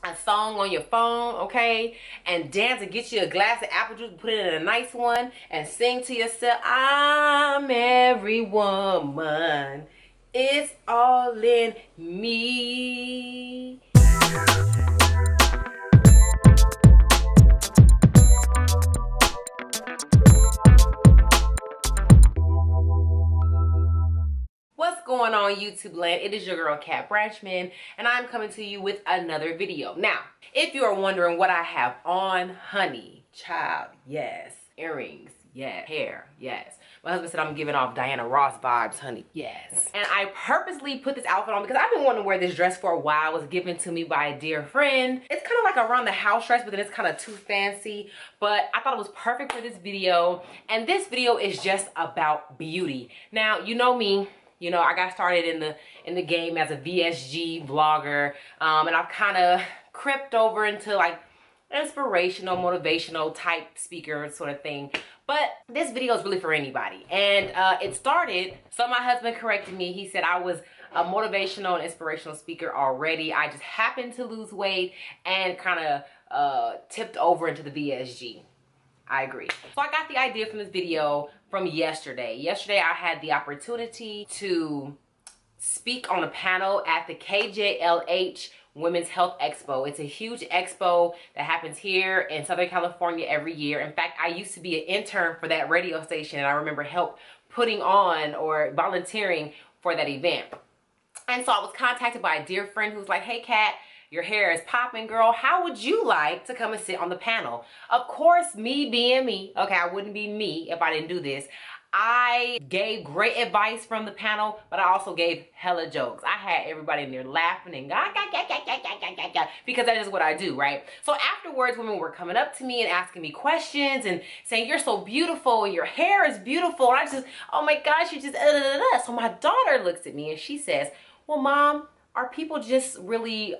a song on your phone, okay, and dance and get you a glass of apple juice, put it in a nice one, and sing to yourself, I'm every woman, it's all in me. What's going on, YouTube land? It is your girl Cat Branchman, and I'm coming to you with another video. Now, if you are wondering what I have on, honey, child, yes, earrings, yes, hair, yes. My husband said I'm giving off Diana Ross vibes, honey, yes. And I purposely put this outfit on because I've been wanting to wear this dress for a while. It was given to me by a dear friend. It's kind of like a around the house dress, but then it's kind of too fancy. But I thought it was perfect for this video. And this video is just about beauty. Now, you know me. You know, I got started in the game as a VSG vlogger, and I've kind of crept over into like inspirational, motivational type speaker sort of thing. But this video is really for anybody. And it started, so my husband corrected me. He said I was a motivational and inspirational speaker already. I just happened to lose weight and kind of tipped over into the VSG. I agree. So I got the idea from this video from yesterday. Yesterday I had the opportunity to speak on a panel at the KJLH Women's Health Expo. It's a huge expo that happens here in Southern California every year. In fact, I used to be an intern for that radio station, and I remember help putting on or volunteering for that event. And so I was contacted by a dear friend who's like, hey Kat, your hair is popping, girl. How would you like to come and sit on the panel? Of course, me being me, okay, I wouldn't be me if I didn't do this. I gave great advice from the panel, but I also gave hella jokes. I had everybody in there laughing and because that is what I do, right? So afterwards, women were coming up to me and asking me questions and saying, you're so beautiful and your hair is beautiful. And I just, oh my gosh, you just, So my daughter looks at me and she says, well, Mom, are people just really,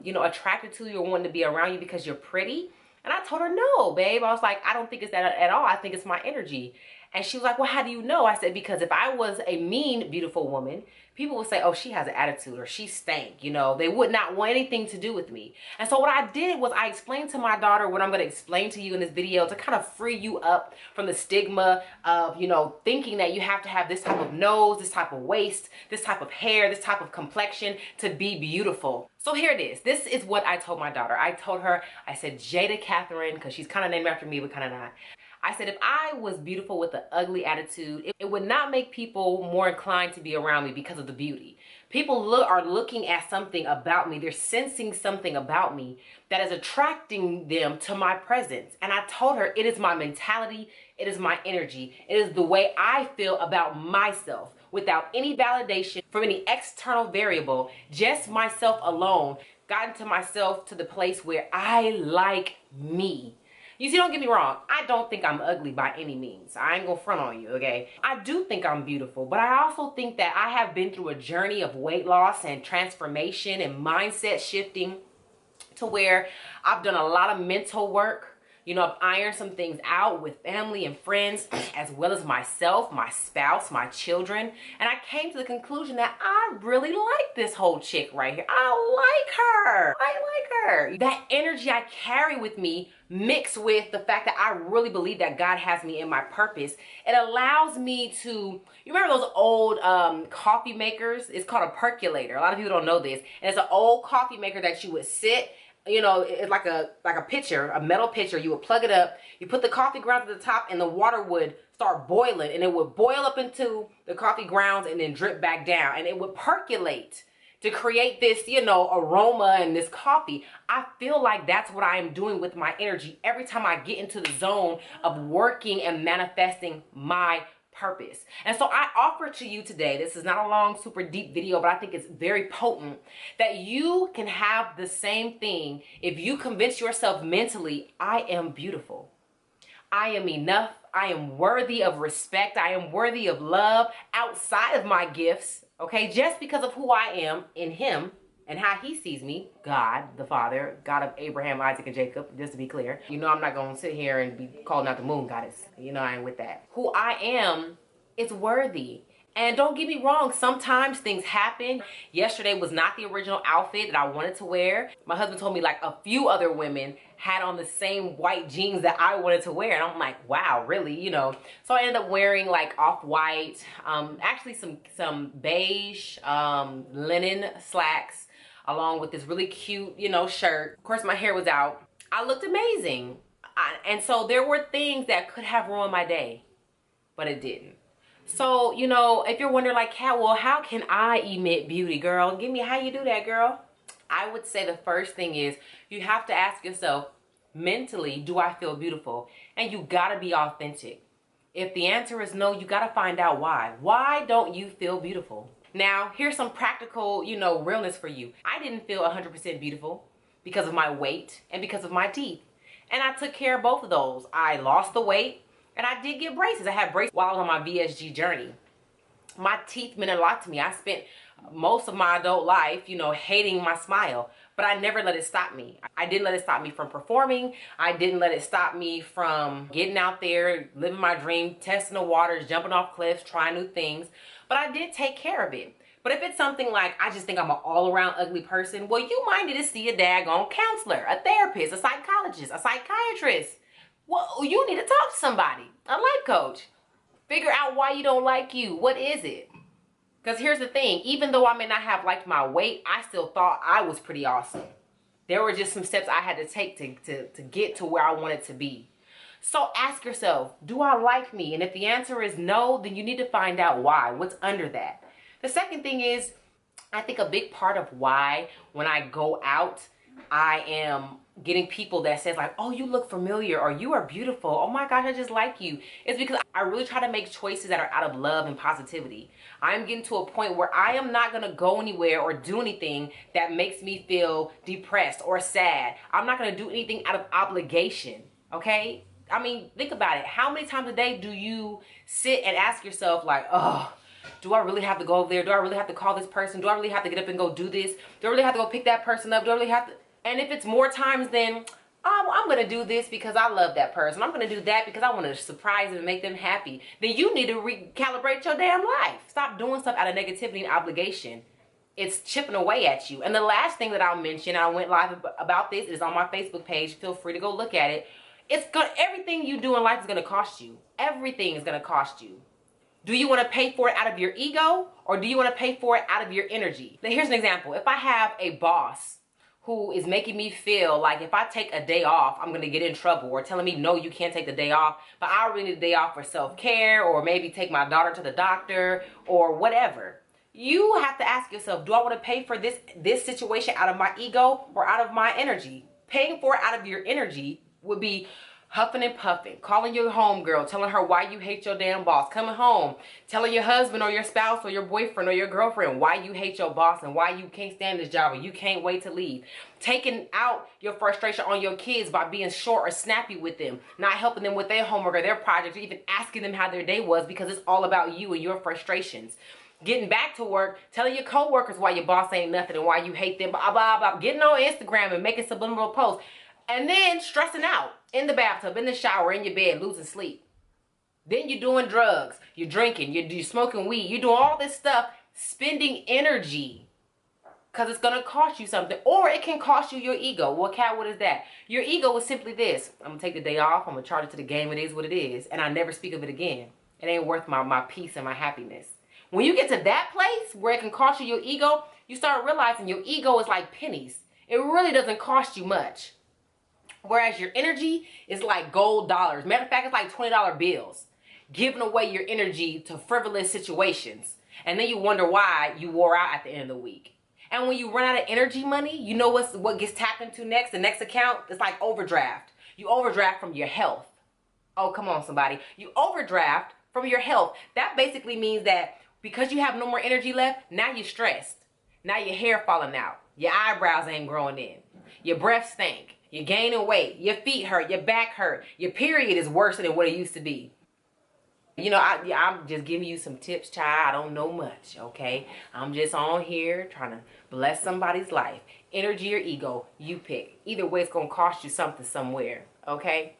you know, attracted to you or wanting to be around you because you're pretty? And I told her, no, babe. I was like, I don't think it's that at all. I think it's my energy. And she was like, well, how do you know? I said, because if I was a mean, beautiful woman, people would say, oh, she has an attitude or she stank. You know, they would not want anything to do with me. And so what I did was I explained to my daughter what I'm going to explain to you in this video to kind of free you up from the stigma of, you know, thinking that you have to have this type of nose, this type of waist, this type of hair, this type of complexion to be beautiful. So here it is. This is what I told my daughter. I told her, I said, Jada Catherine, because she's kind of named after me, but kind of not. I said, if I was beautiful with an ugly attitude, it would not make people more inclined to be around me because of the beauty. People are looking at something about me. They're sensing something about me that is attracting them to my presence. And I told her, it is my mentality. It is my energy. It is the way I feel about myself without any validation from any external variable, just myself alone, gotten to myself to the place where I like me. You see, don't get me wrong. I don't think I'm ugly by any means. I ain't gonna front on you, okay? I do think I'm beautiful, but I also think that I have been through a journey of weight loss and transformation and mindset shifting to where I've done a lot of mental work. You know, I've ironed some things out with family and friends, as well as myself, my spouse, my children. And I came to the conclusion that I really like this whole chick right here. I like her. I like her. That energy I carry with me mixed with the fact that I really believe that God has me in my purpose. It allows me to, you remember those old coffee makers? It's called a percolator. A lot of people don't know this. And it's an old coffee maker that you would sit, you know, it's like a pitcher, a metal pitcher. You would plug it up, you put the coffee grounds at the top, and the water would start boiling, and it would boil up into the coffee grounds and then drip back down, and it would percolate to create this, you know, aroma and this coffee. I feel like that's what I am doing with my energy every time I get into the zone of working and manifesting my purpose. And so I offer to you today, this is not a long, super deep video, but I think it's very potent, that you can have the same thing if you convince yourself mentally, I am beautiful. I am enough. I am worthy of respect. I am worthy of love outside of my gifts, okay? Just because of who I am in Him and how He sees me, God, the Father, God of Abraham, Isaac, and Jacob, just to be clear. You know I'm not going to sit here and be calling out the moon goddess. You know I ain't with that. Who I am is worthy. And don't get me wrong, sometimes things happen. Yesterday was not the original outfit that I wanted to wear. My husband told me like a few other women had on the same white jeans that I wanted to wear. And I'm like, wow, really, you know? So I ended up wearing like off-white, actually some beige linen slacks, along with this really cute, you know, shirt. Of course, my hair was out. I looked amazing. And so there were things that could have ruined my day, but it didn't. So, you know, if you're wondering like, well, how can I emit beauty, girl? Give me how you do that, girl. I would say the first thing is you have to ask yourself, mentally, do I feel beautiful? And you gotta be authentic. If the answer is no, you gotta find out why. Why don't you feel beautiful? Now, here's some practical, you know, realness for you. I didn't feel 100% beautiful because of my weight and because of my teeth. And I took care of both of those. I lost the weight. And I did get braces. I had braces while I was on my VSG journey. My teeth meant a lot to me. I spent most of my adult life, you know, hating my smile. But I never let it stop me. I didn't let it stop me from performing. I didn't let it stop me from getting out there, living my dream, testing the waters, jumping off cliffs, trying new things. But I did take care of it. But if it's something like, I just think I'm an all-around ugly person, well, you might need to see a daggone counselor, a therapist, a psychologist, a psychiatrist. Well, you need to talk to somebody, a life coach. Figure out why you don't like you. What is it? Because here's the thing. Even though I may not have liked my weight, I still thought I was pretty awesome. There were just some steps I had to take to get to where I wanted to be. So ask yourself, do I like me? And if the answer is no, then you need to find out why. What's under that? The second thing is, I think a big part of why when I go out, I am getting people that says like, oh, you look familiar, or you are beautiful, oh my gosh, I just like you. It's because I really try to make choices that are out of love and positivity. I'm getting to a point where I am not gonna go anywhere or do anything that makes me feel depressed or sad. I'm not gonna do anything out of obligation, okay? I mean, think about it. How many times a day do you sit and ask yourself like, oh, do I really have to go over there? Do I really have to call this person? Do I really have to get up and go do this? Do I really have to go pick that person up? Do I really have to? And if it's more times than, oh, I'm going to do this because I love that person. I'm going to do that because I want to surprise them and make them happy. Then you need to recalibrate your damn life. Stop doing stuff out of negativity and obligation. It's chipping away at you. And the last thing that I'll mention, I went live about this, is on my Facebook page. Feel free to go look at it. Everything you do in life is going to cost you. Everything is going to cost you. Do you want to pay for it out of your ego, or do you want to pay for it out of your energy? Now, here's an example. If I have a boss who is making me feel like if I take a day off, I'm going to get in trouble, or telling me, no, you can't take the day off, but I really need a day off for self-care, or maybe take my daughter to the doctor, or whatever. You have to ask yourself, do I want to pay for this situation out of my ego or out of my energy? Paying for it out of your energy would be huffing and puffing, calling your homegirl, telling her why you hate your damn boss, coming home, telling your husband or your spouse or your boyfriend or your girlfriend why you hate your boss and why you can't stand this job or you can't wait to leave. Taking out your frustration on your kids by being short or snappy with them, not helping them with their homework or their projects, or even asking them how their day was because it's all about you and your frustrations. Getting back to work, telling your coworkers why your boss ain't nothing and why you hate them, blah, blah, blah. Getting on Instagram and making subliminal posts. And then stressing out in the bathtub, in the shower, in your bed, losing sleep. Then you're doing drugs, you're drinking, you're smoking weed, you're doing all this stuff, spending energy. Because it's going to cost you something. Or it can cost you your ego. Well, Kat, what is that? Your ego is simply this. I'm going to take the day off. I'm going to charge it to the game. It is what it is. And I never speak of it again. It ain't worth my peace and my happiness. When you get to that place where it can cost you your ego, you start realizing your ego is like pennies. It really doesn't cost you much. Whereas your energy is like gold dollars. Matter of fact, it's like $20 bills. Giving away your energy to frivolous situations. And then you wonder why you wore out at the end of the week. And when you run out of energy money, you know what gets tapped into next? The next account is like overdraft. You overdraft from your health. Oh, come on, somebody. You overdraft from your health. That basically means that because you have no more energy left, now you're stressed. Now your hair falling out. Your eyebrows ain't growing in. Your breath stink. You're gaining weight. Your feet hurt. Your back hurt. Your period is worse than what it used to be. You know, I'm just giving you some tips, child. I don't know much, okay? I'm just on here trying to bless somebody's life. Energy or ego, you pick. Either way, it's going to cost you something somewhere, okay?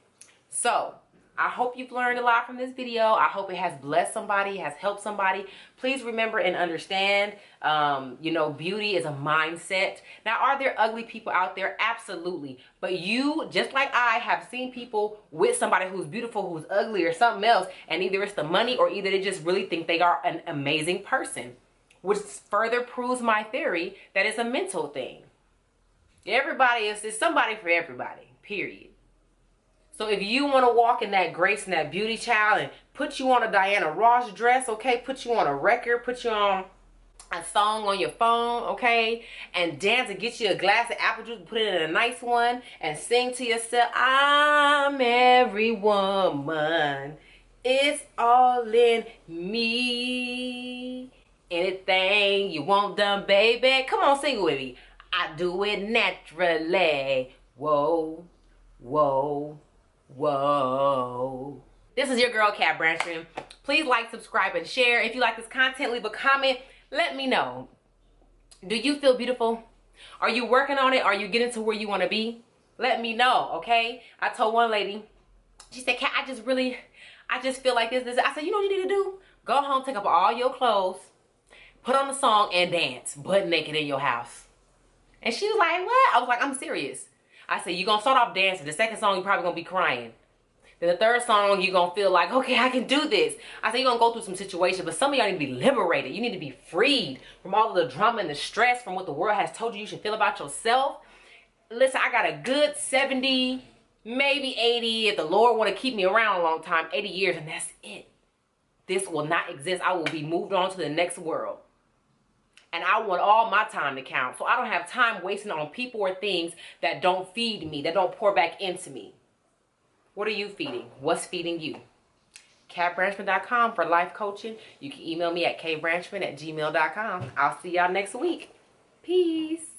So, I hope you've learned a lot from this video. I hope it has blessed somebody, has helped somebody. Please remember and understand, you know, beauty is a mindset. Now, are there ugly people out there? Absolutely. But you, just like I, have seen people with somebody who's beautiful, who's ugly or something else, and either it's the money or either they just really think they are an amazing person, which further proves my theory that it's a mental thing. Everybody is somebody for everybody, period. So if you want to walk in that grace and that beauty, child, and put you on a Diana Ross dress, okay, put you on a record, put you on a song on your phone, okay, and dance and get you a glass of apple juice, put it in a nice one, and sing to yourself, I'm every woman, it's all in me. Anything you want done, baby, come on, sing it with me. I do it naturally. Whoa, whoa, whoa. This is your girl, Cat Branchman. Please like, subscribe, and share. If you like this content, leave a comment. Let me know. Do you feel beautiful? Are you working on it? Are you getting to where you want to be? Let me know, okay? I told one lady, she said, Cat, I just feel like this. I said, you know what you need to do? Go home, take up all your clothes, put on the song, and dance butt naked in your house. And she was like, what? I was like, I'm serious. I said, you're going to start off dancing. The second song, you're probably going to be crying. Then the third song, you're going to feel like, okay, I can do this. I said, you're going to go through some situations, but some of y'all need to be liberated. You need to be freed from all of the drama and the stress from what the world has told you should feel about yourself. Listen, I got a good 70, maybe 80, if the Lord want to keep me around a long time, 80 years, and that's it. This will not exist. I will be moved on to the next world. And I want all my time to count. So I don't have time wasting on people or things that don't feed me, that don't pour back into me. What are you feeding? What's feeding you? CatBranchman.com for life coaching. You can email me at kbranchman@gmail.com. I'll see y'all next week. Peace.